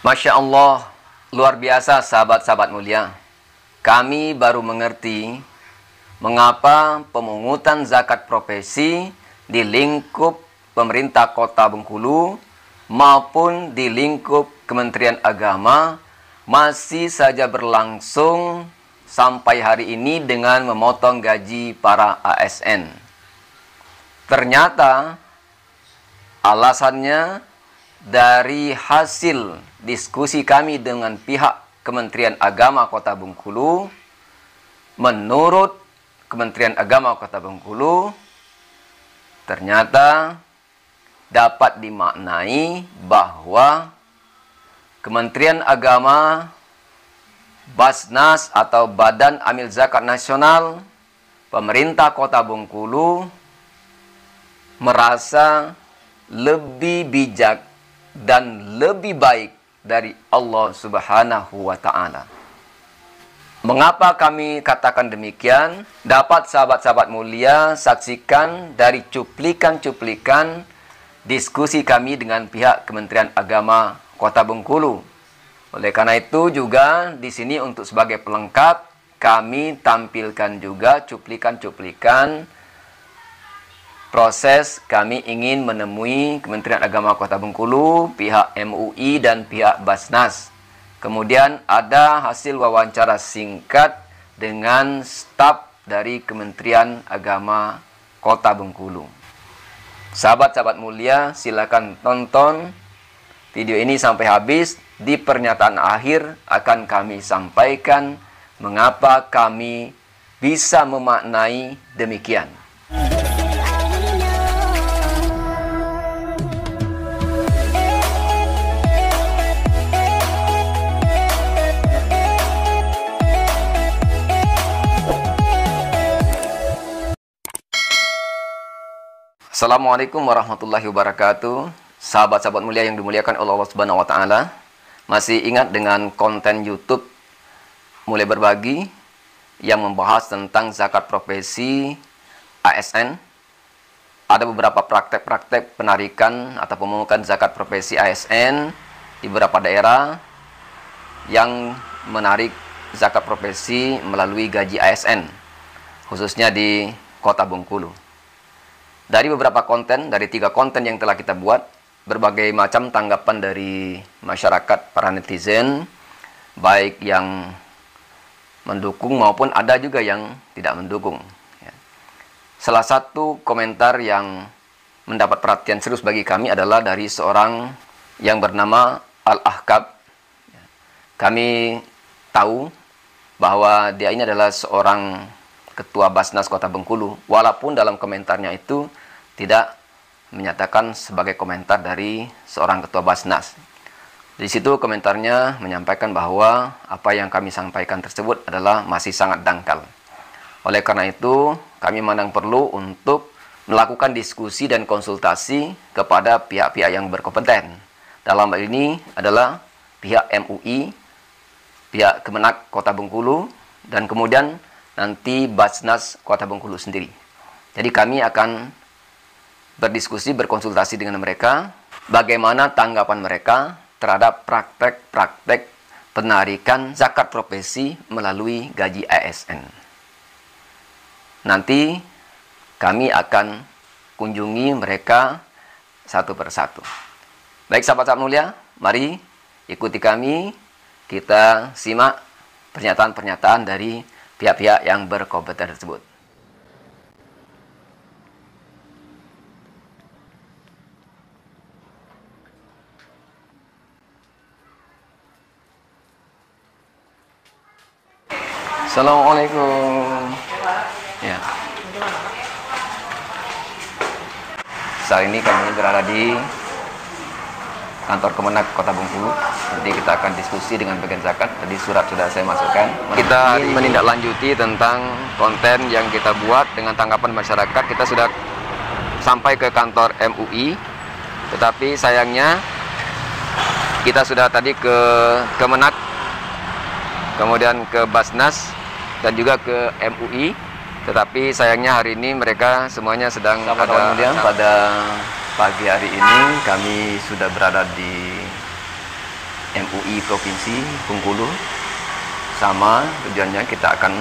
Masya Allah, luar biasa sahabat-sahabat mulia. Kami baru mengerti mengapa pemungutan zakat profesi di lingkup pemerintah Kota Bengkulu maupun di lingkup Kementerian Agama masih saja berlangsung sampai hari ini dengan memotong gaji para ASN. Ternyata alasannya dari hasil diskusi kami dengan pihak Kementerian Agama Kota Bengkulu, menurut Kementerian Agama Kota Bengkulu, ternyata dapat dimaknai bahwa Kementerian Agama, Basnas atau Badan Amil Zakat Nasional, pemerintah Kota Bengkulu merasa lebih bijak dan lebih baik dari Allah Subhanahu wa Ta'ala. Mengapa kami katakan demikian? Dapat sahabat-sahabat mulia saksikan dari cuplikan-cuplikan diskusi kami dengan pihak Kementerian Agama Kota Bengkulu. Oleh karena itu juga di sini untuk sebagai pelengkap kami tampilkan juga cuplikan-cuplikan proses kami ingin menemui Kementerian Agama Kota Bengkulu, pihak MUI dan pihak Basnas. Kemudian ada hasil wawancara singkat dengan staf dari Kementerian Agama Kota Bengkulu. Sahabat-sahabat mulia, silakan tonton video ini sampai habis. Di pernyataan akhir akan kami sampaikan mengapa kami bisa memaknai demikian. Assalamualaikum warahmatullahi wabarakatuh. Sahabat-sahabat mulia yang dimuliakan oleh Allah Subhanahu wa Ta'ala. Masih ingat dengan konten YouTube Mulai Berbagi yang membahas tentang zakat profesi ASN. Ada beberapa praktek-praktek penarikan atau pemungutan zakat profesi ASN di beberapa daerah yang menarik zakat profesi melalui gaji ASN, khususnya di Kota Bengkulu. Dari beberapa konten, dari 3 konten yang telah kita buat, berbagai macam tanggapan dari masyarakat, para netizen, baik yang mendukung maupun ada juga yang tidak mendukung. Salah satu komentar yang mendapat perhatian serius bagi kami adalah dari seorang yang bernama Al-Ahkab. Kami tahu bahwa dia ini adalah seorang Ketua Basnas Kota Bengkulu, walaupun dalam komentarnya itu tidak menyatakan sebagai komentar dari seorang Ketua Basnas. Di situ komentarnya menyampaikan bahwa apa yang kami sampaikan tersebut adalah masih sangat dangkal. Oleh karena itu, kami memandang perlu untuk melakukan diskusi dan konsultasi kepada pihak-pihak yang berkompeten. Dalam hal ini adalah pihak MUI, pihak Kemenak Kota Bengkulu, dan kemudian nanti Basnas Kota Bengkulu sendiri. Jadi kami akan berdiskusi, berkonsultasi dengan mereka, bagaimana tanggapan mereka terhadap praktek-praktek penarikan zakat profesi melalui gaji ASN. Nanti kami akan kunjungi mereka satu persatu. Baik sahabat-sahabat mulia, mari ikuti kami, kita simak pernyataan-pernyataan dari pihak-pihak yang berkompeten tersebut. Assalamualaikum. Ya. Saat ini kami berada di kantor Kemenak Kota Bengkulu. Nanti kita akan diskusi dengan bagian zakat. Tadi surat sudah saya masukkan. Kita ingin menindaklanjuti tentang konten yang kita buat dengan tanggapan masyarakat. Kita sudah sampai ke kantor MUI, tetapi sayangnya kita sudah tadi ke Kemenak, kemudian ke Basnas, dan juga ke MUI, tetapi sayangnya hari ini mereka semuanya sedang pada pagi hari ini kami sudah berada di MUI Provinsi Bengkulu. Sama tujuannya kita akan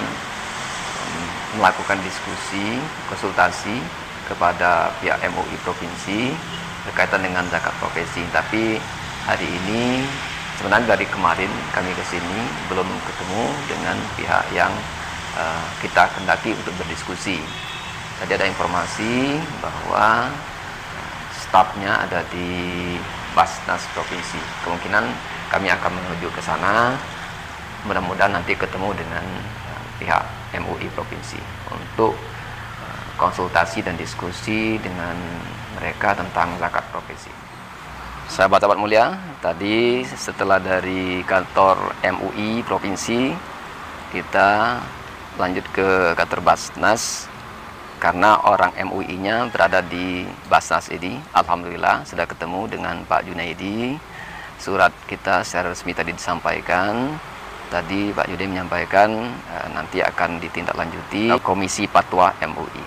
melakukan diskusi, konsultasi kepada pihak MUI Provinsi berkaitan dengan zakat profesi. Tapi hari ini sebenarnya dari kemarin kami ke sini belum ketemu dengan pihak yang kita kendaki untuk berdiskusi. Tadi ada informasi bahwa stafnya ada di Basnas Provinsi. Kemungkinan kami akan menuju ke sana. Mudah-mudahan nanti ketemu dengan pihak MUI Provinsi untuk konsultasi dan diskusi dengan mereka tentang zakat profesi. Sahabat-sahabat mulia, tadi setelah dari kantor MUI Provinsi, kita lanjut ke kantor Basnas karena orang MUI-nya berada di Basnas ini. Alhamdulillah sudah ketemu dengan Pak Junaidi. Surat kita secara resmi tadi disampaikan. Tadi Pak Junaidi menyampaikan nanti akan ditindaklanjuti Komisi Fatwa MUI.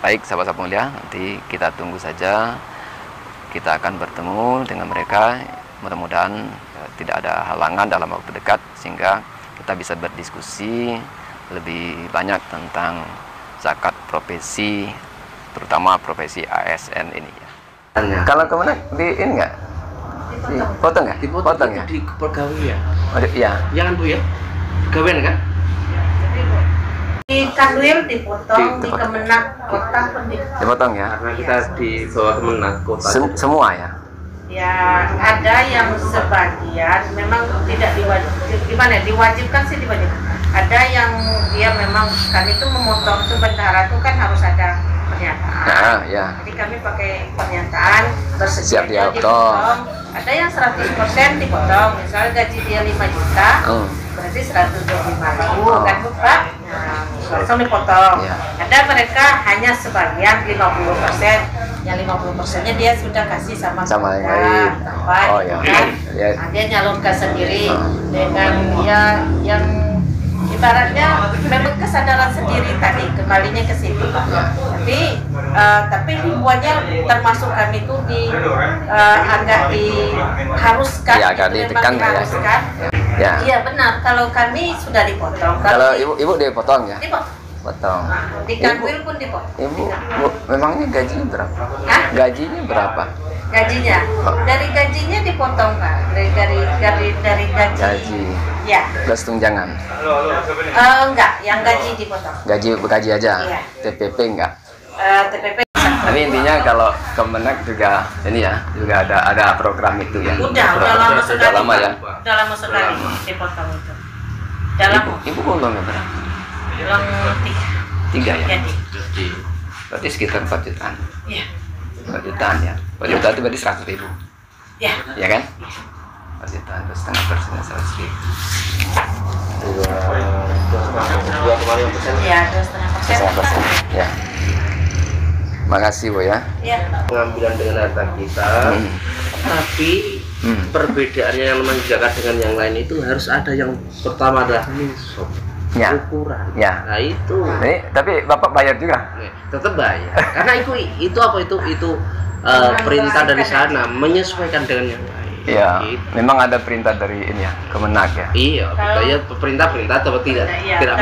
Baik sahabat-sahabat mulia, nanti kita tunggu saja. Kita akan bertemu dengan mereka. Mudah-mudahan tidak ada halangan dalam waktu dekat sehingga kita bisa berdiskusi lebih banyak tentang zakat profesi, terutama profesi ASN ini ya. Kalau kemana di ini enggak? Dipotong nggak? Dipotong ya? Di pergawian. Oh, iya. Jangan Bu ya. Pergawian kan? Di Kanwil dipotong, di Kemenak Kota pun dipotong ya? Karena kita di bawah Kemenak Kota. Semua ya? Ya, ada yang sebagian memang tidak diwajibkan. Gimana? Diwajibkan sih diwajibkan. Ada yang dia memang kami itu memotong itu bendahara itu kan harus ada pernyataan. Nah, ya. Jadi kami pakai pernyataan bersedia Siap dipotong. Ada yang 100% dipotong. Misalnya gaji dia 5 juta, berarti 125.000 kan Bu Pak? Nah, langsung dipotong. Ya. Ada mereka hanya sebagian 50%. Yang 50%-nya dia sudah kasih sama yang lain. Oh ya. Ya. Nah, dia nyalurkan sendiri dengan dia yang ibaratnya memang kesadaran sendiri tadi kembalinya ke situ. Tapi himbauannya termasuk kami itu agak diharuskan. Ya, agak ditekan diharuskan. Ya. Iya benar. Kalau kami sudah dipotong. Kalau ibu dipotong ya? Dipotong. Potong. Di Kanwil pun dipotong. Ibu, memangnya gajinya berapa? Hah? Gajinya berapa? Gajinya? Dari gajinya dipotong Pak. Dari gaji. Gaji. Ya. Plus tunjangan. Enggak, yang gaji dipotong. Gaji aja. Iya. TPP enggak? TPP. Tapi intinya kalau Kemenak juga ini ya, juga ada program itu ya. Udah lama sekali. Udah lama ya. Udah lama sekali dipotong itu. Dalam Ibu golongnya berapa? Dalam 3 ya? Jadi. Berarti sekitar 4 jutaan. Iya. 4 jutaan ya. 4 jutaan itu berarti 100.000. Ya. Ya kan? 4 jutaan itu setengah persennya 100.000. 2,5%. Iya, 2,5%. Ya. Makasih Bu ya. Iya. Pengambilan dengan harta kita. Tapi perbedaannya yang namanya zakat dengan yang lain itu harus ada yang pertama adalah nisab. Ya. Ukuran. Ya. Nah itu. Tapi Bapak bayar juga? Tetap bayar. Karena itu apa itu perintah dari sana menyesuaikan dengan yang lain. Iya. Gitu. Memang ada perintah dari ini ya, Kemenak ya. Iya. Bayar perintah tapi tidak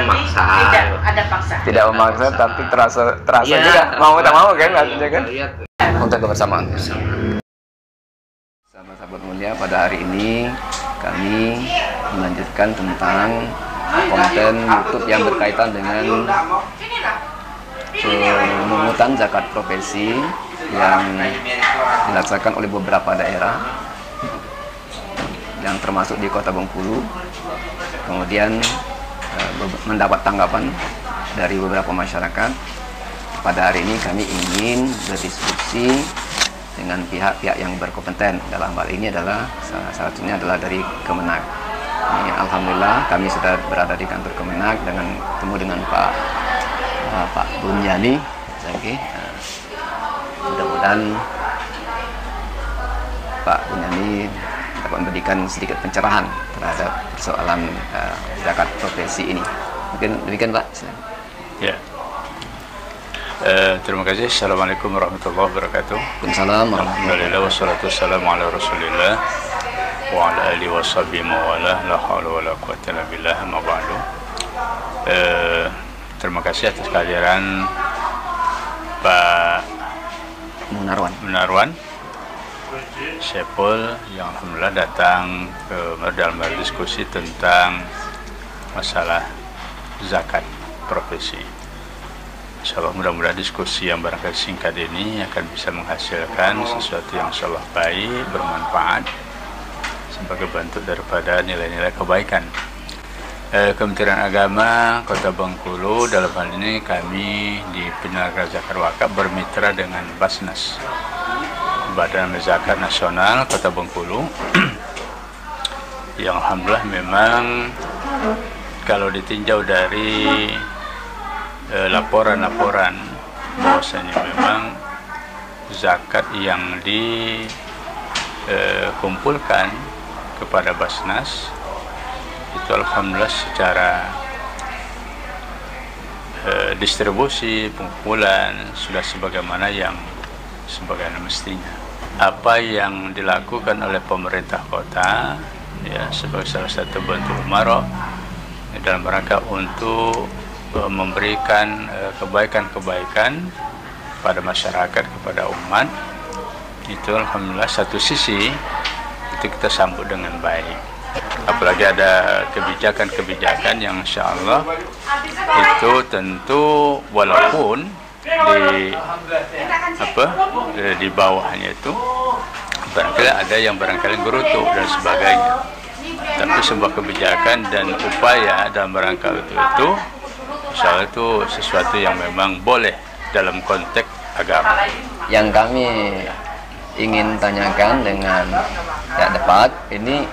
memaksa. Tidak ada paksa. Tidak memaksa, tapi terasa ya, juga mau tak mau kan artinya kan. Untuk kebersamaan. Sahabat-sahabat mulia, pada hari ini kami melanjutkan tentang konten YouTube yang berkaitan dengan pemungutan zakat profesi yang dilaksanakan oleh beberapa daerah yang termasuk di Kota Bengkulu. Kemudian mendapat tanggapan dari beberapa masyarakat. Pada hari ini kami ingin berdiskusi dengan pihak-pihak yang berkompeten. Dalam hal ini adalah salah satunya adalah dari Kemenak. Ini, alhamdulillah kami sudah berada di kantor Kemenak dengan ketemu dengan Pak Bunyani. Mudah-mudahan Pak Bunyani dapat memberikan sedikit pencerahan terhadap persoalan zakat profesi ini. Mungkin demikian Pak. Ya. Terima kasih. Assalamualaikum warahmatullahi wabarakatuh. Waalaikumsalam warahmatullahi wabarakatuh. Wassalatu wassalamu ala Rasulillah. wa ala alihi wa sahbihi mawalah, la haula wala quwwata illa billah, amma ba'du. Terima kasih atas kehadiran Pak Munarwan Syepul yang alhamdulillah datang ke dalam diskusi tentang masalah zakat profesi. Insyaallah mudah-mudahan diskusi yang barangkali singkat ini akan bisa menghasilkan sesuatu yang insyaallah baik, bermanfaat sebagai bentuk daripada nilai-nilai kebaikan. Kementerian Agama Kota Bengkulu dalam hal ini kami di penyelenggara zakat wakaf bermitra dengan Basnas, Badan Zakat Nasional Kota Bengkulu, yang alhamdulillah memang kalau ditinjau dari laporan-laporan bahwasanya memang zakat yang dikumpulkan kepada Basnas itu alhamdulillah secara distribusi pengumpulan sudah sebagaimana mestinya. Apa yang dilakukan oleh pemerintah kota ya sebagai salah satu bentuk umaro dalam rangka untuk memberikan kebaikan-kebaikan pada masyarakat, kepada umat, itu alhamdulillah satu sisi itu kita sambut dengan baik. Apalagi ada kebijakan-kebijakan yang insyaallah itu tentu walaupun di bawahnya itu barangkali ada yang barangkali gerutu dan sebagainya, tapi sebuah kebijakan dan upaya dalam rangka itu insyaallah itu sesuatu yang memang boleh dalam konteks agama. Yang kami ingin tanyakan dengan tepat ini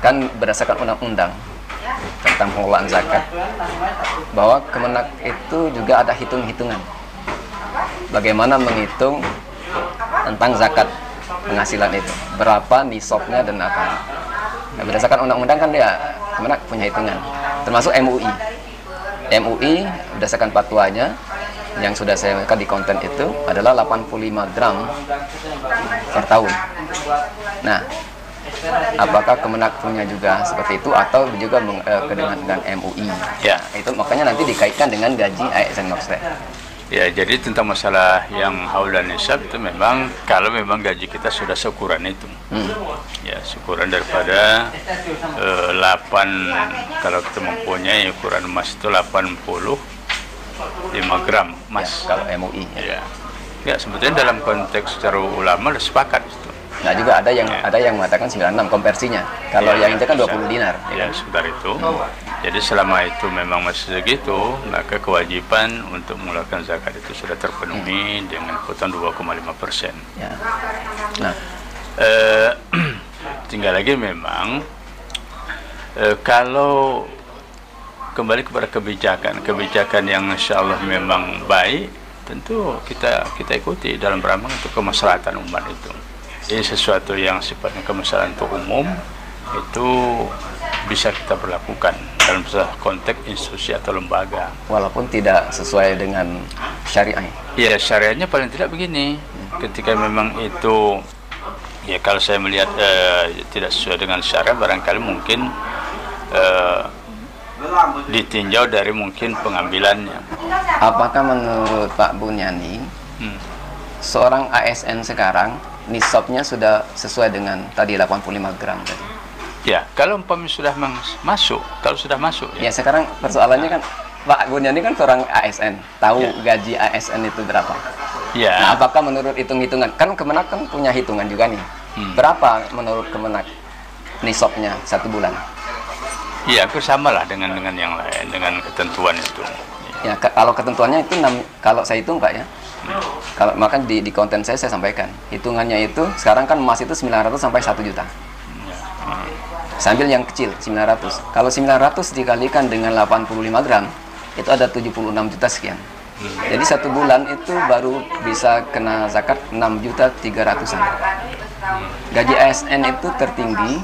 kan berdasarkan undang-undang tentang pengelolaan zakat, bahwa Kemenak itu juga ada hitung-hitungan bagaimana menghitung tentang zakat penghasilan itu, berapa nisabnya dan apa. Nah, berdasarkan undang-undang kan dia Kemenak punya hitungan, termasuk MUI berdasarkan fatwanya yang sudah saya lihat di konten itu adalah 85 gram per tahun. Nah, apakah Kemenak punya juga seperti itu atau juga dengan MUI? Ya, itu makanya nanti dikaitkan dengan gaji ASN maksudnya. Ya, jadi tentang masalah yang haul dan nisab itu memang kalau memang gaji kita sudah seukuran itu, ya seukuran daripada 8, kalau kita mempunyai ukuran emas itu 85 gram emas ya, kalau MUI. Ya, sebetulnya dalam konteks secara ulama sudah sepakat itu. Nah, juga ada yang mengatakan 96 konversinya. Kalau yang itu kan 20 dinar. Ya, sekitar itu. Jadi selama itu memang masih segitu, maka kewajiban untuk mengeluarkan zakat itu sudah terpenuhi dengan kuota 2,5%. Ya. Nah, tinggal lagi memang kalau kembali kepada kebijakan yang insyaallah memang baik, tentu kita ikuti dalam rangka untuk kemaslahatan umat itu. Ini sesuatu yang sifatnya kemaslahatan untuk umum itu bisa kita berlakukan dalam konteks institusi atau lembaga, walaupun tidak sesuai dengan syariah. Ya, syariahnya paling tidak begini, ketika memang itu ya kalau saya melihat tidak sesuai dengan syariat, barangkali mungkin ditinjau dari mungkin pengambilannya. Apakah menurut Pak Bunyani seorang ASN sekarang nisabnya sudah sesuai dengan tadi 85 gram tadi? Ya, kalau umpamanya sudah masuk, ya sekarang persoalannya kan Pak Bunyani kan seorang ASN, tahu gaji ASN itu berapa? Ya. Nah, apakah menurut hitung-hitungan, kan Kemenak kan punya hitungan juga nih, berapa menurut Kemenak nisabnya satu bulan? Iya, aku samalah dengan yang lain, dengan ketentuan itu. Ya, kalau ketentuannya itu kalau saya hitung Pak ya, kalau makan di konten saya sampaikan hitungannya itu sekarang kan emas itu 900 sampai 1 juta. Sambil yang kecil 900. Kalau 900 dikalikan dengan 85 gram itu ada 76 juta sekian. Jadi satu bulan itu baru bisa kena zakat 6.300.000. Gaji ASN itu tertinggi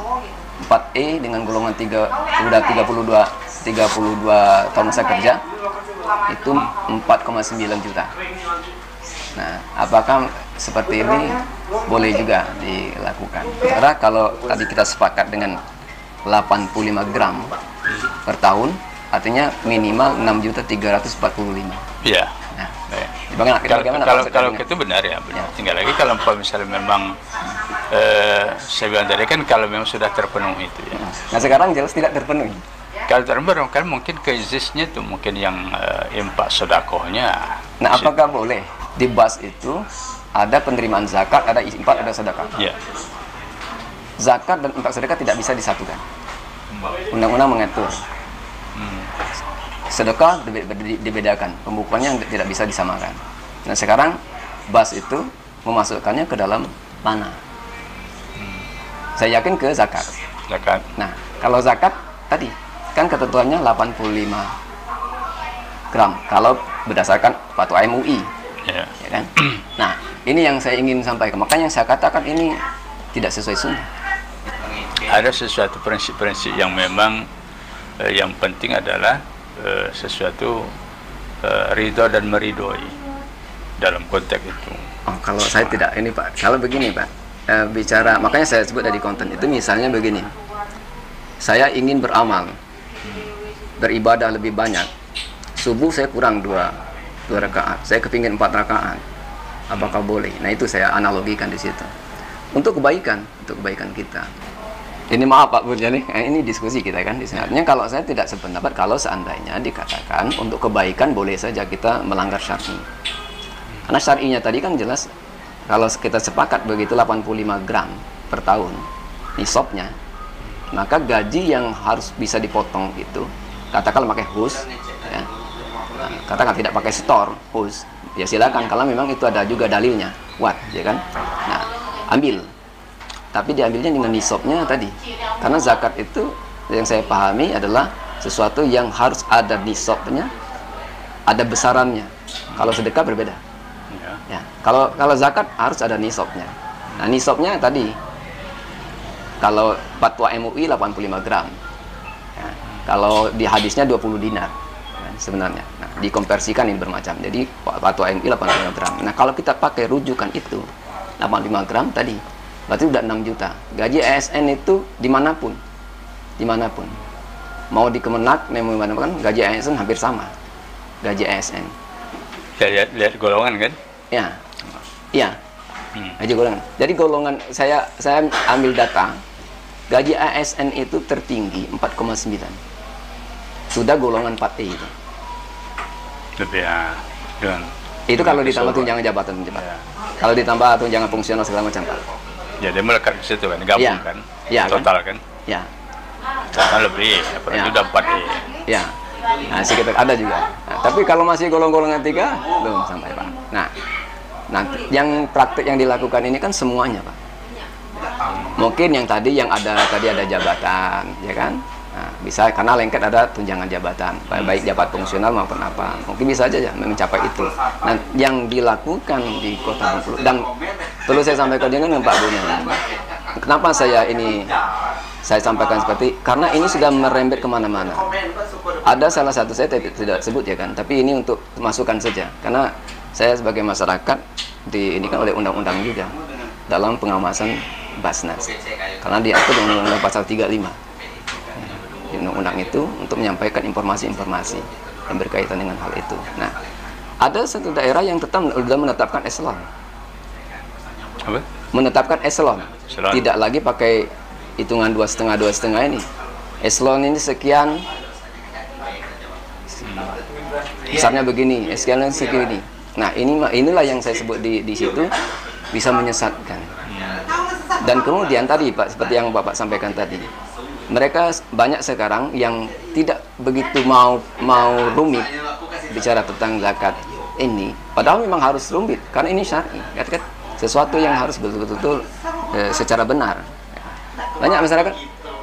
4E dengan golongan 3 udah 32 tahun masa kerja itu 4,9 juta. Nah, apakah seperti ini boleh juga dilakukan? Karena kalau tadi kita sepakat dengan 85 gram per tahun, artinya minimal 6.345.000. Iya. Nah, bagaimana kalau itu benar ya, benar. Ya. Tinggal lagi kalau misalnya memang saya bilang tadi kan kalau memang sudah terpenuhi itu ya. Nah, sekarang jelas tidak terpenuhi. Kalau terpenuhi kan mungkin keizisnya itu mungkin yang impak sodakohnya. Nah, apakah boleh di BAS itu ada penerimaan zakat, ada infak, ada sedekah? Ya. Zakat dan infak sedekah tidak bisa disatukan. Undang-undang mengatur. Sedekah dibedakan, pembukuannya tidak bisa disamakan. Nah, sekarang BAS itu memasukkannya ke dalam mana? Saya yakin ke zakat. Zakat. Nah, kalau zakat tadi kan ketentuannya 85 gram kalau berdasarkan fatwa MUI. Ya kan? Nah, ini yang saya ingin sampaikan. Makanya saya katakan ini tidak sesuai sunnah. Ada sesuatu prinsip-prinsip yang memang yang penting adalah sesuatu ridho dan meridhoi dalam konteks itu. Oh, kalau saya tidak ini Pak. Kalau begini Pak, bicara makanya saya sebut dari konten itu misalnya begini. Saya ingin beramal, beribadah lebih banyak. Subuh saya kurang 2 rakaat, saya kepingin 4 rakaat. Apakah boleh? Nah, itu saya analogikan di situ. Untuk kebaikan kita. Ini maaf Pak Burjani, ini diskusi kita kan. Sebenarnya kalau saya tidak sependapat kalau seandainya dikatakan untuk kebaikan boleh saja kita melanggar syar'i. Karena syar'inya tadi kan jelas kalau kita sepakat begitu 85 gram per tahun nisabnya, maka gaji yang harus bisa dipotong itu katakanlah pakai hus ya. Nah, katakan tidak pakai setor hus, ya silakan kalau memang itu ada juga dalilnya kuat ya kan. Nah, ambil. Tapi diambilnya dengan nisabnya tadi. Karena zakat itu yang saya pahami adalah sesuatu yang harus ada nisabnya, ada besarannya. Kalau sedekah berbeda. Ya, kalau zakat harus ada nisabnya. Nah, nisabnya tadi kalau fatwa MUI 85 gram. Ya, kalau di hadisnya 20 dinar. Ya, sebenarnya. Nah, dikonversikan ini bermacam. Jadi fatwa MUI 85 gram. Nah, kalau kita pakai rujukan itu 85 gram tadi berarti udah 6 juta. Gaji ASN itu dimanapun, mau di Kemenak, mau dimanapun, gaji ASN hampir sama. Gaji ASN. Lihat golongan kan? Ya, iya. Gaji golongan. Jadi golongan saya ambil data, gaji ASN itu tertinggi 4,9. Sudah golongan 4E itu. Lebih ya. Itu kalau ditambah tunjangan jabatan. Ya. Kalau ditambah tunjangan fungsional segala macam Pak. Ya, dia melekat di situ kan, gabung ya. Kan, ya, total kan? Ya. Karena lebih, apalagi udah 4 ya. Nah, sekitar ada juga. Nah, tapi kalau masih golongan 3 belum sampai Pak. Nah, yang praktik yang dilakukan ini kan semuanya Pak. Mungkin yang tadi ada jabatan, ya kan? Nah, bisa karena lengket ada tunjangan jabatan, baik jabat fungsional maupun apa. Mungkin bisa aja mencapai itu. Nah, yang dilakukan di Kota Bengkulu dan perlu saya sampaikan dengan Pak Bunyan. Kenapa saya sampaikan seperti karena ini sudah merembet kemana-mana. Ada salah satu saya tidak sebut ya kan, tapi ini untuk masukan saja. Karena saya sebagai masyarakat ini kan oleh undang-undang juga dalam pengawasan Basnas. Karena diatur undang-undang pasal 35. Undang-undang itu untuk menyampaikan informasi-informasi yang berkaitan dengan hal itu. Nah, ada satu daerah yang sudah menetapkan eselon. Apa? Menetapkan eselon. Tidak lagi pakai hitungan 2,5 ini. Eselon ini sekian, besarnya begini, sekian segini. Nah, inilah yang saya sebut di situ bisa menyesatkan. Dan kemudian tadi Pak, seperti yang Bapak sampaikan tadi, mereka banyak sekarang yang tidak begitu mau rumit bicara tentang zakat ini. Padahal memang harus rumit karena ini syar'i, kan? Sesuatu yang harus betul-betul secara benar. Banyak masyarakat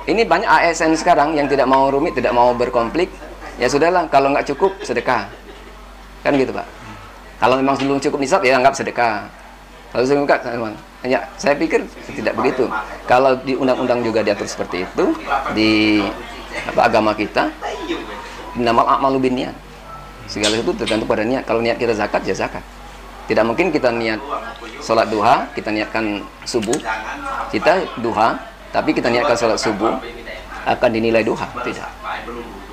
ini banyak ASN sekarang yang tidak mau rumit, tidak mau berkonflik. Ya sudahlah, kalau nggak cukup sedekah, kan gitu Pak. Kalau memang belum cukup nisab ya anggap sedekah. Kalau sedekah, ya saya pikir tidak begitu. Kalau di undang-undang juga diatur seperti itu di agama kita, innamal a'malu binniyat. Segala itu tergantung pada niat. Kalau niat kita zakat ya zakat. Tidak mungkin kita niat sholat duha, kita niatkan subuh, kita duha, tapi kita niatkan sholat subuh akan dinilai duha, tidak.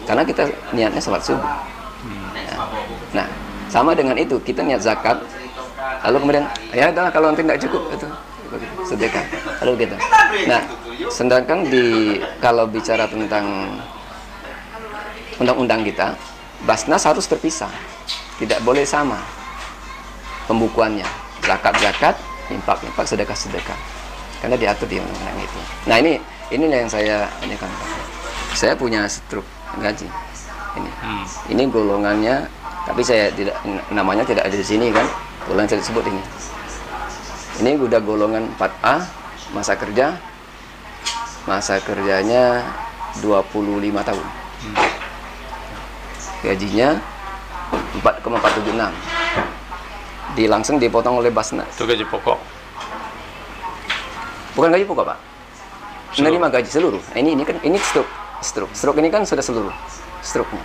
Karena kita niatnya sholat subuh. Nah, sama dengan itu, kita niat zakat, lalu kemudian, ya adalah kalau nanti tidak cukup, itu sedekah, lalu gitu. Nah, sedangkan kalau bicara tentang undang-undang kita, Basnas harus terpisah, tidak boleh sama pembukuannya, zakat, infak, sedekah, karena diatur di undang-undang itu. Nah ini yang saya tanyakan, Pak. Saya punya struk gaji, ini golongannya, tapi saya tidak, namanya tidak ada di sini kan, golongan saya disebut ini. Ini udah golongan 4A, masa kerjanya 25 tahun, gajinya 4,476. Langsung dipotong oleh Basnas. Itu gaji pokok? Bukan gaji pokok, Pak. Menerima gaji seluruh. Nah, ini struk ini kan sudah seluruh struknya.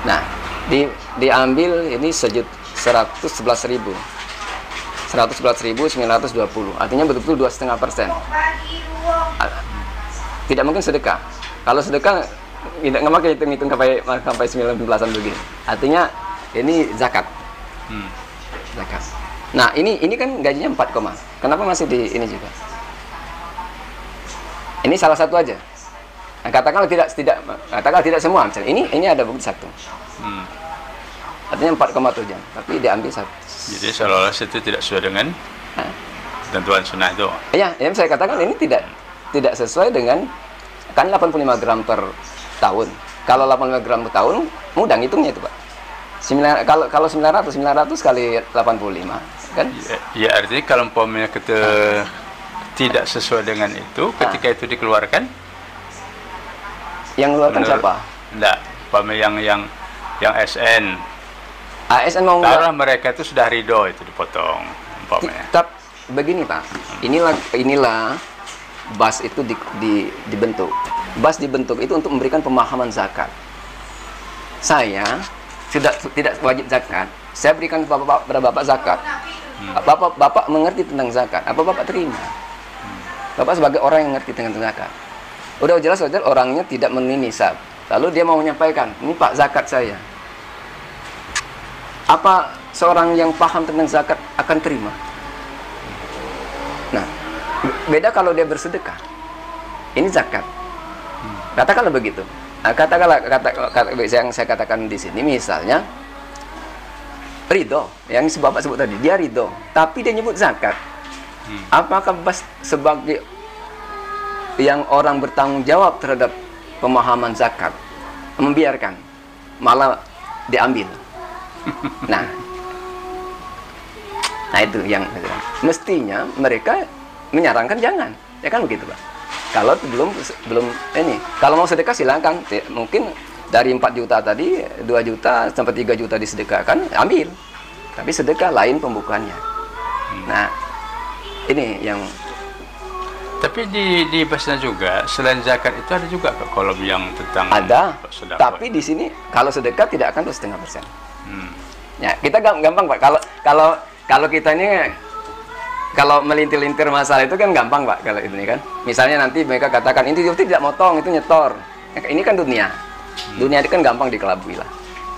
Nah, diambil ini 111.920. Artinya betul-betul 2,5%. Tidak mungkin sedekah. Kalau sedekah tidak pakai hitung-hitung sampai 19-an begini. Artinya ini zakat. Zakat. Nah, ini kan gajinya 4, kenapa masih di ini juga? Ini salah satu aja. Nah, katakanlah tidak semua, misalnya ini ada bukti satu. Artinya 4,7, tapi diambil satu. Jadi seolah-olah itu tidak sesuai dengan ketentuan sunnah itu. Iya, yang saya katakan ini tidak sesuai dengan, kan 85 gram per tahun. Kalau 85 gram per tahun, mudah ngitungnya itu, Pak. Kalau 900 kali 85, kan? Ya artinya kalau umpamanya tidak sesuai dengan itu, ketika itu dikeluarkan, yang mengeluarkan siapa? Enggak, umpamanya yang SN. ASN mau taruhlah mereka itu sudah ridho itu dipotong, umpamanya. Tetap begini, Pak. Inilah BAS itu dibentuk. BAS dibentuk itu untuk memberikan pemahaman zakat. Saya tidak wajib zakat. Saya berikan kepada Bapak zakat. Bapak mengerti tentang zakat. Apa Bapak terima? Bapak sebagai orang yang mengerti tentang zakat. Udah jelas orangnya tidak memenuhi nisab. Lalu dia mau menyampaikan, ini Pak zakat saya. Apa seorang yang paham tentang zakat akan terima? Nah, beda kalau dia bersedekah. Ini zakat. Katakanlah begitu. Nah, katakanlah yang saya katakan di sini, misalnya ridho, yang Bapak sebut tadi, dia ridho, tapi dia nyebut zakat. Apakah sebagai yang orang bertanggung jawab terhadap pemahaman zakat membiarkan, malah diambil? Nah itu yang mestinya mereka menyarankan jangan, ya kan begitu, Pak. Kalau belum ini, kalau mau sedekah silakan, mungkin dari 4 juta tadi 2 juta sampai 3 juta disedekahkan, ambil. Tapi sedekah lain pembukaannya. Nah, ini yang. Tapi di Basnas juga selain zakat itu ada juga kolom yang tentang ada. sedekah. Tapi di sini kalau sedekah tidak akan 2,5%. Ya, kita gampang, Pak. Kalau kita ini kalau melintir-lintir masalah itu kan gampang, Pak. Kalau ini kan, misalnya nanti mereka katakan itu tidak motong, itu nyetor. Ini kan dunia. Dunia itu kan gampang dikelabui lah.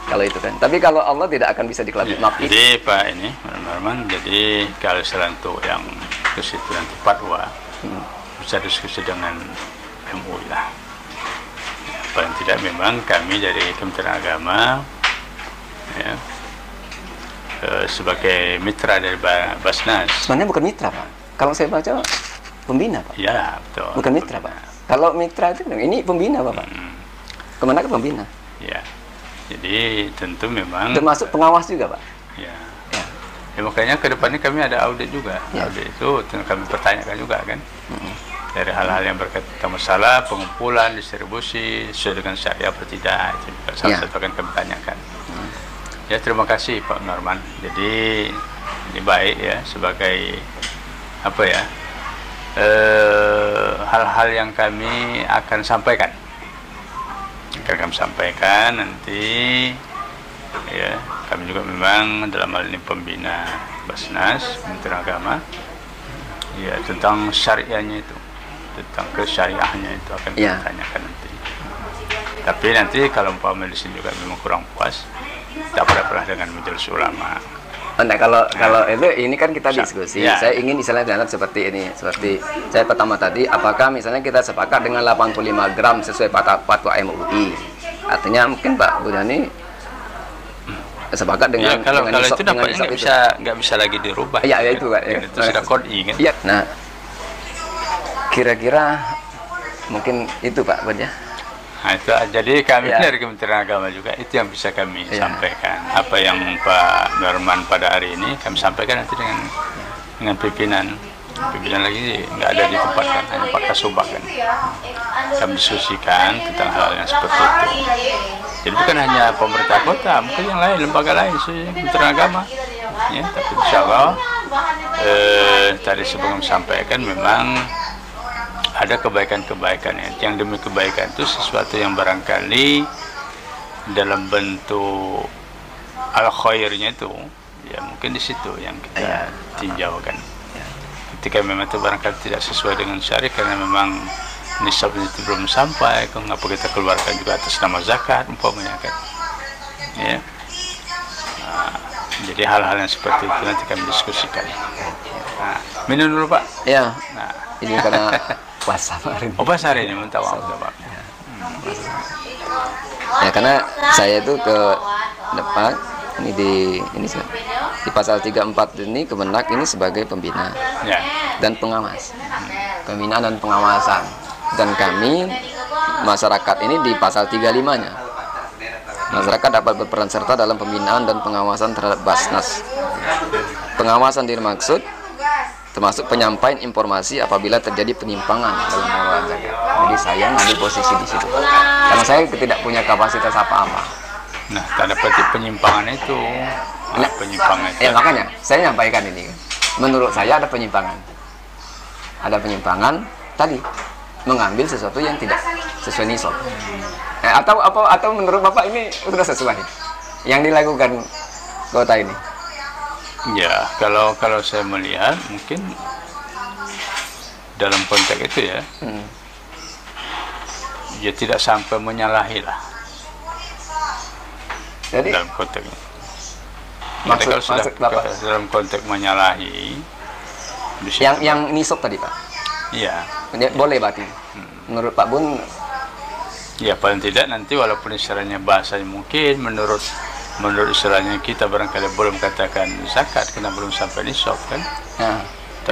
Kalau itu kan. Tapi kalau Allah tidak akan bisa dikelabui. Ya, jadi Pak ini, Marman, jadi kalau selain untuk yang ke situ nanti fatwa, bisa diskusi dengan MUI lah. Paling tidak memang kami dari Kementerian Agama ya, sebagai mitra dari Basnas. Sebenarnya bukan mitra, Pak. Kalau saya baca pembina, Pak. Ya, betul. Bukan mitra, Pak. Kalau mitra itu ini pembina, Pak. Kemana ke pembina? Ya. Jadi tentu memang termasuk pengawas juga, Pak. Ya. Ya makanya ke depannya kami ada audit juga. Ya. Audit itu kami pertanyakan juga kan. Dari hal-hal yang berkaitan masalah pengumpulan, distribusi sesuai dengan syariah atau tidak, itu juga salah satu akan kami tanyakan. Ya, terima kasih Pak Norman. Jadi ini baik ya sebagai apa ya, hal-hal yang kami akan sampaikan. Akan kami sampaikan nanti Ya, kami juga memang dalam hal ini pembina Basnas, Kementerian Agama, ya tentang syariahnya itu, tentang kesyariahnya itu akan kita tanyakan nanti. Tapi nanti kalau umpama di sini juga memang kurang puas, tak pernah dengan majelis ulama. Nah, kalau itu ini kan kita diskusi. Saya ingin misalnya seperti ini, seperti saya pertama tadi, apakah misalnya kita sepakat dengan 85 gram sesuai fatwa MUI? Artinya mungkin Pak Bunyani sepakat dengan kalau dengan itu dampaknya nggak bisa lagi dirubah. Iya, itu Pak. Ya. Itu sudah kodi kan. Iya. Nah, kira-kira mungkin itu Pak Bud ya. Nah, itu jadi kami dari Kementerian Agama juga itu yang bisa kami sampaikan. Apa yang Pak Norman pada hari ini kami sampaikan nanti dengan pimpinan lagi nggak ada di tempat kan, hanya Pak Kasubag kan. Kami diskusikan tentang hal yang seperti itu. Jadi bukan hanya pemerintah kota, mungkin yang lain, lembaga lain sih, Kementerian Agama. Ya, tapi insya Allah tadi sebelum sampaikan memang ada kebaikan-kebaikan ya. Yang demi kebaikan itu sesuatu yang barangkali dalam bentuk al-khairnya itu ya mungkin di situ yang kita tinjaukan. Ketika memang itu barangkali tidak sesuai dengan syariat karena memang nisabnya itu belum sampai, kenapa kita keluarkan juga atas nama zakat umpamanya kan. Ya. Nah, jadi hal-hal yang seperti itu nanti kami diskusikan. Nah, minum dulu Pak. Ya. Nah, ini karena puasa hari ini. Oh, puasa hari ini, minta maaf Pak. Ya karena saya itu ke depan ini di pasal 34 ini Kemenak ini sebagai pembina dan pengawas. Pembinaan dan pengawasan. Dan kami masyarakat ini di pasal 35-nya. Masyarakat dapat berperan serta dalam pembinaan dan pengawasan terhadap Basnas. Pengawasan dimaksud termasuk penyampaian informasi apabila terjadi penyimpangan dalam pengelolaan zakat. Jadi saya ngambil posisi di situ, karena saya tidak punya kapasitas apa-apa. Nah, tanda petik penyimpangan itu, penyimpangan itu. Ya makanya saya nyampaikan ini. Menurut saya ada penyimpangan. Ada penyimpangan tadi mengambil sesuatu yang tidak sesuai nisab. Atau menurut Bapak ini sudah sesuai yang dilakukan kota ini? Ya, kalau saya melihat mungkin dalam konteks itu ya, ya tidak sampai menyalahi lah. Jadi dalam konteks ini. Kalau sudah dalam konteks menyalahi, yang nisab tadi Pak. Iya. Boleh berarti. Menurut Pak Bun. Ya paling tidak nanti walaupun istilahnya bahasanya mungkin menurut istilahnya kita barangkali belum katakan zakat karena belum sampai nisab kan. Nah,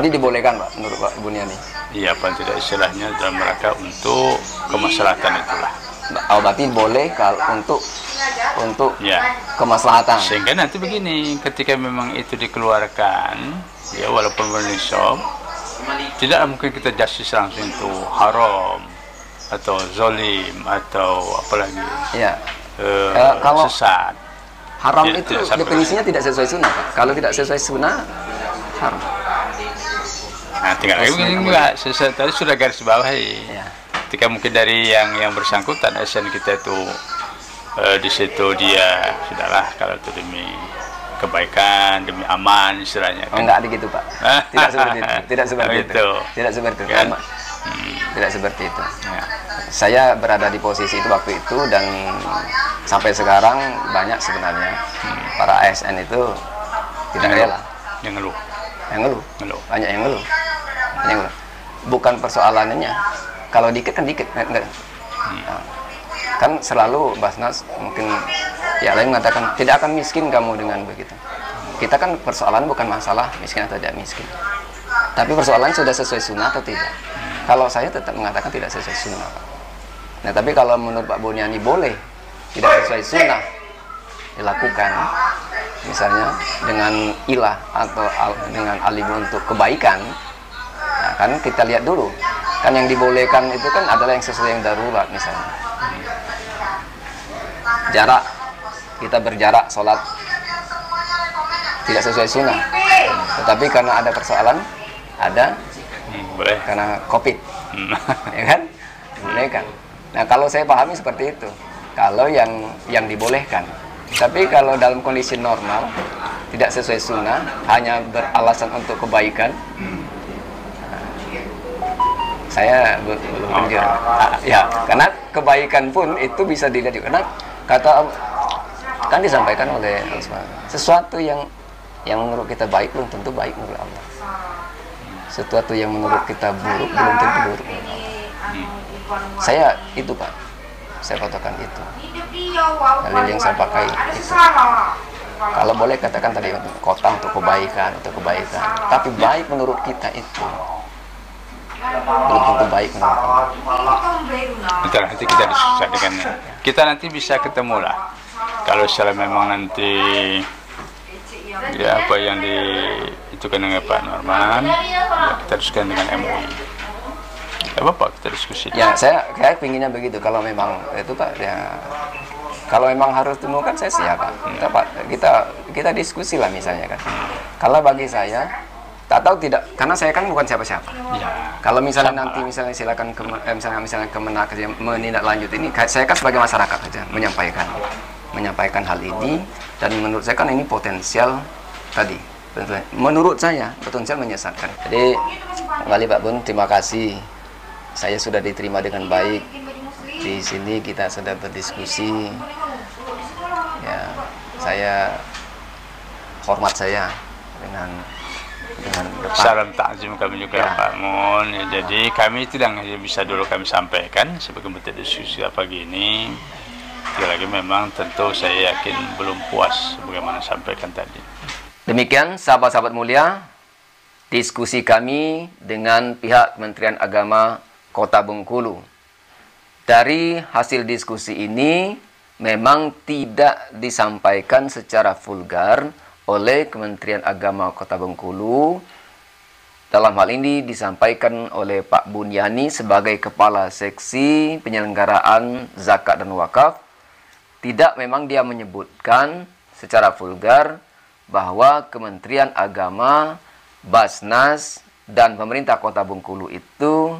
ini dibolehkan Pak menurut Pak Bunyani. Iya paling tidak istilahnya dalam rangka untuk kemaslahatan itulah. Oh berarti boleh kalau untuk kemaslahatan. Sehingga nanti begini, ketika memang itu dikeluarkan ya walaupun belum nisab, tidak mungkin kita justice langsung itu haram atau zolim atau apalagi kalau sesat. Haram itu definisinya tidak sesuai sunnah Pak. Kalau tidak sesuai sunnah haram. Nah tinggal lagi enggak sesuai tadi sudah garis bawahi. Ketika mungkin dari yang bersangkutan SN kita itu di situ dia sudahlah kalau itu demi kebaikan, demi aman istilahnya kan. Enggak begitu Pak. Tidak seperti itu. Tidak seperti itu. Tidak seperti itu. Kan? Tidak seperti itu. Saya berada di posisi itu waktu itu dan sampai sekarang banyak sebenarnya para ASN itu tidak rela. Yang ngeluh. Banyak yang ngeluh. Bukan persoalannya. Kalau dikit kan dikit. Kan selalu Basnas mungkin ya lain mengatakan tidak akan miskin kamu dengan begitu. Kita kan persoalan bukan masalah miskin atau tidak miskin. Tapi persoalan sudah sesuai sunnah atau tidak. Kalau saya tetap mengatakan tidak sesuai sunnah Pak. Nah tapi kalau menurut Pak Bunyani boleh tidak sesuai sunnah dilakukan, misalnya dengan ilah atau dengan alibi untuk kebaikan, nah, kan kita lihat dulu kan yang dibolehkan itu kan adalah yang sesuai yang darurat misalnya jarak, kita berjarak sholat tidak sesuai sunnah, tetapi karena ada persoalan boleh karena COVID ya kan bolehkan. Nah kalau saya pahami seperti itu, kalau yang dibolehkan Tapi kalau dalam kondisi normal, tidak sesuai sunnah, hanya beralasan untuk kebaikan, saya belum anjur. Ya, karena kebaikan pun itu bisa dilihat juga. Karena kata kan disampaikan oleh Allah, sesuatu yang menurut kita baik belum tentu baik menurut Allah. Sesuatu yang menurut kita buruk belum tentu buruk menurut Allah. Saya itu Pak, saya katakan itu. Dalil yang saya pakai itu. Kalau boleh katakan tadi kota untuk kebaikan, tapi baik menurut kita itu belum tentu baik menurut Allah. Bentar, nanti kita diskusi dengan kita nanti bisa ketemu lah. Kalau secara memang nanti ya apa yang itu kan dengan Pak Norman, ya kita diskusikan dengan MUI. Ya Bapak, kita diskusi. Ya saya pinginnya begitu. Kalau memang itu Pak, ya kalau memang harus temukan saya siap Pak. Kita diskusi lah misalnya kan. Kalau bagi saya tak tahu tidak, karena saya kan bukan siapa-siapa. Ya, kalau misalnya nanti misalnya silakan misalnya Kemenak menindaklanjut ini, saya kan sebagai masyarakat saja menyampaikan hal ini, dan menurut saya kan ini potensial tadi. Menurut saya potensial menyesatkan. Jadi kembali Pak Bun, terima kasih. Saya sudah diterima dengan baik. Di sini kita sudah berdiskusi. Ya, saya hormat saya dengan salam takzim kami juga ya. Pak Mun. Ya, jadi kami tidak hanya bisa dulu kami sampaikan sebagai bentuk diskusi pagi ini. Lagi memang tentu saya yakin belum puas bagaimana sampaikan tadi. Demikian sahabat-sahabat mulia, diskusi kami dengan pihak Kementerian Agama Kota Bengkulu. Dari hasil diskusi ini memang tidak disampaikan secara vulgar oleh Kementerian Agama Kota Bengkulu. Dalam hal ini disampaikan oleh Pak Bunyani sebagai Kepala Seksi Penyelenggaraan Zakat dan Wakaf. Tidak memang dia menyebutkan secara vulgar bahwa Kementerian Agama, Basnas, dan pemerintah Kota Bengkulu itu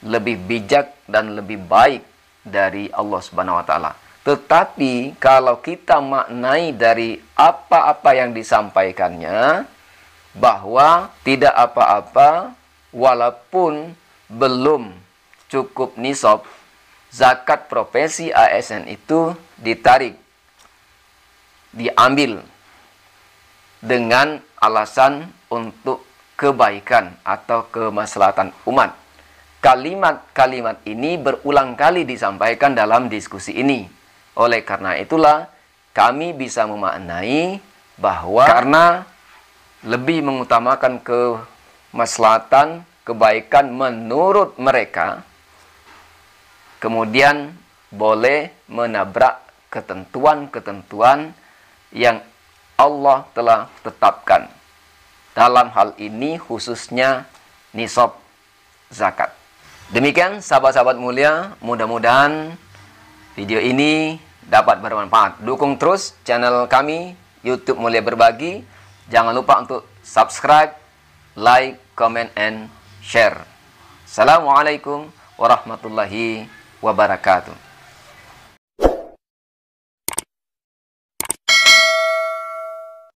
lebih bijak dan lebih baik dari Allah Subhanahu wa Ta'ala. Tetapi kalau kita maknai dari apa-apa yang disampaikannya, bahwa tidak apa-apa walaupun belum cukup nisab, zakat profesi ASN itu ditarik, diambil dengan alasan untuk kebaikan atau kemaslahatan umat. Kalimat-kalimat ini berulang kali disampaikan dalam diskusi ini. Oleh karena itulah kami bisa memaknai bahwa karena lebih mengutamakan kemaslahatan, kebaikan menurut mereka, kemudian boleh menabrak ketentuan-ketentuan yang Allah telah tetapkan. Dalam hal ini khususnya nisab zakat. Demikian sahabat-sahabat mulia, mudah-mudahan video ini dapat bermanfaat. Dukung terus channel kami YouTube Mulia Berbagi. Jangan lupa untuk subscribe, like, comment, and share. Assalamualaikum warahmatullahi wabarakatuh.